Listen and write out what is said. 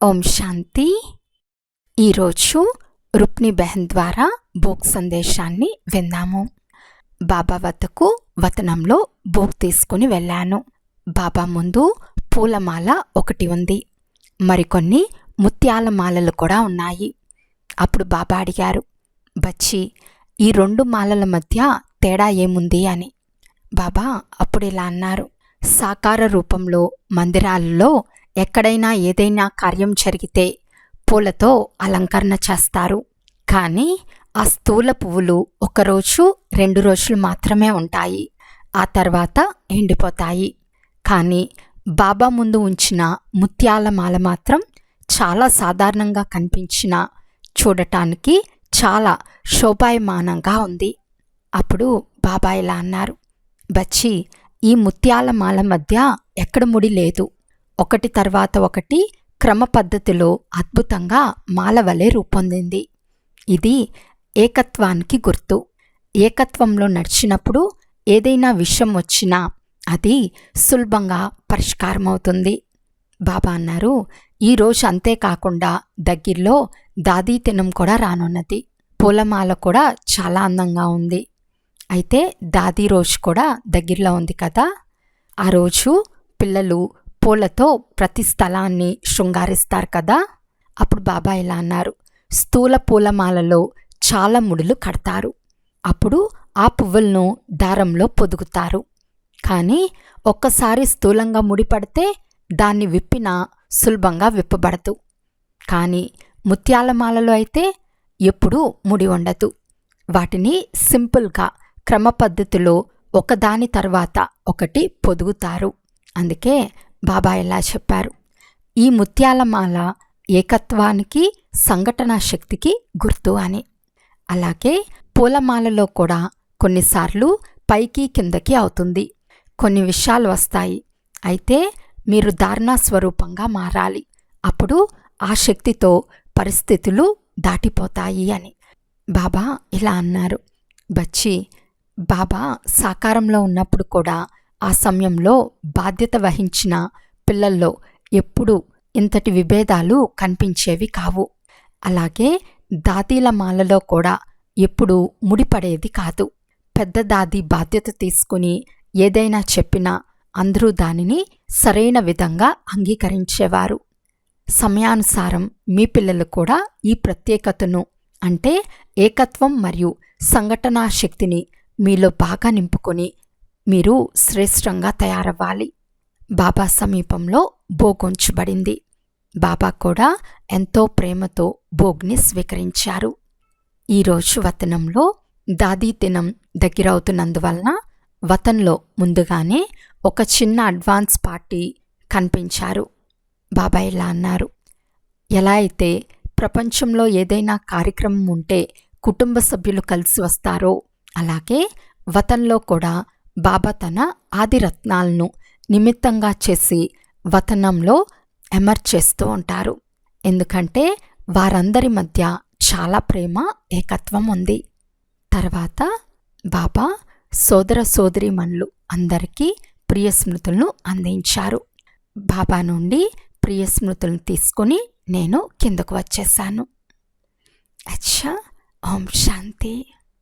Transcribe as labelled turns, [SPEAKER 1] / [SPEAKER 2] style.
[SPEAKER 1] ఓం శాంతి. ఈరోజు రుక్ని బెహన్ ద్వారా భోగ్ సందేశాన్ని విన్నాము. బాబా వద్దకు వతనంలో భోగ్ తీసుకుని వెళ్ళాను. బాబా ముందు పూలమాల ఒకటి ఉంది, మరికొన్ని ముత్యాల మాలలు కూడా ఉన్నాయి. అప్పుడు బాబా అడిగారు, బచ్చి, ఈ రెండు మాలల మధ్య తేడా ఏముంది అని. బాబా అప్పుడు ఇలా అన్నారు, సాకార రూపంలో మందిరాలలో ఎక్కడైనా ఏదైనా కార్యం జరిగితే పూలతో అలంకరణ చేస్తారు. కానీ ఆ స్థూల పువ్వులు 1 రోజు 2 రోజులు మాత్రమే ఉంటాయి, ఆ తర్వాత ఎండిపోతాయి. కానీ బాబా ముందు ఉంచిన ముత్యాల మాల మాత్రం చాలా సాధారణంగా కనిపించిన, చూడటానికి చాలా శోభాయమానంగా ఉంది. అప్పుడు బాబా ఇలా అన్నారు, బచ్చి, ఈ ముత్యాల మాల మధ్య ఎక్కడ ముడి లేదు, ఒకటి తర్వాత ఒకటి క్రమ పద్ధతిలో అద్భుతంగా మాల వలె రూపొందింది. ఇది ఏకత్వానికి గుర్తు. ఏకత్వంలో నడిచినప్పుడు ఏదైనా విషయం వచ్చినా అది సులభంగా పరిష్కారమవుతుంది. బాబా అన్నారు, ఈరోజు అంతేకాకుండా దగ్గరలో దాదీ దినం కూడా రానున్నది. పూలమాల కూడా చాలా అందంగా ఉంది. అయితే దాదీ రోజు కూడా దగ్గరలో ఉంది కదా. ఆ రోజు పిల్లలు పూలతో ప్రతి స్థలాన్ని శృంగారిస్తారు కదా. అప్పుడు బాబా ఇలా అన్నారు, స్థూల పూలమాలలో చాలా ముడులు కడతారు. అప్పుడు ఆ పువ్వులను దారంలో పొదుగుతారు. కానీ ఒక్కసారి స్థూలంగా ముడిపడితే దాన్ని విప్పినా సులభంగా విప్పబడదు. కానీ ముత్యాల మాలలో అయితే ఎప్పుడూ ముడి ఉండదు. వాటిని సింపుల్గా క్రమ పద్ధతిలో ఒకదాని తర్వాత ఒకటి పొదుగుతారు. అందుకే బాబా ఇలా చెప్పారు, ఈ ముత్యాల మాల ఏకత్వానికి, సంఘటనా శక్తికి గుర్తు అని. అలాగే పూలమాలలో కూడా కొన్నిసార్లు పైకి కిందకి అవుతుంది, కొన్ని విషయాలు వస్తాయి. అయితే మీరు ధారణా స్వరూపంగా మారాలి. అప్పుడు ఆ శక్తితో పరిస్థితులు దాటిపోతాయి అని బాబా ఇలా అన్నారు. బచ్చి, బాబా సాకారంలో ఉన్నప్పుడు కూడా ఆ సమయంలో బాధ్యత వహించిన పిల్లల్లో ఎప్పుడూ ఇంతటి విభేదాలు కనిపించేవి కావు. అలాగే దాదీల మాలలో కూడా ఎప్పుడూ ముడిపడేది కాదు. పెద్ద దాదీ బాధ్యత తీసుకుని ఏదైనా చెప్పినా అందరూ దానిని సరైన విధంగా అంగీకరించేవారు. సమయానుసారం మీ పిల్లలు కూడా ఈ ప్రత్యేకతను, అంటే ఏకత్వం మరియు సంఘటనా శక్తిని మీలో బాగా నింపుకొని మీరు శ్రేష్టంగా తయారవ్వాలి. బాబా సమీపంలో భోగుంచబడింది. బాబా కూడా ఎంతో ప్రేమతో భోగ్ని స్వీకరించారు. ఈరోజు వతనంలో దాదీ దినం దగ్గరవుతున్నందువలన వతన్లో ముందుగానే ఒక చిన్న అడ్వాన్స్ పార్టీ కనిపించారు. బాబా ఇలా అన్నారు, ఎలా అయితే ప్రపంచంలో ఏదైనా కార్యక్రమం ఉంటే కుటుంబ సభ్యులు కలిసి వస్తారో, అలాగే వతన్లో కూడా బాబా తన ఆదిరత్నాలను నిమిత్తంగా చేసి వతనంలో చేస్తూ ఉంటారు. ఎందుకంటే వారందరి మధ్య చాలా ప్రేమ, ఏకత్వం ఉంది. తర్వాత బాబా సోదర సోదరీమణులు అందరికీ ప్రియ స్మృతులను అందించారు. బాబా నుండి ప్రియ స్మృతులను తీసుకుని నేను కిందకు వచ్చేసాను. అచ్చా, ఓం శాంతి.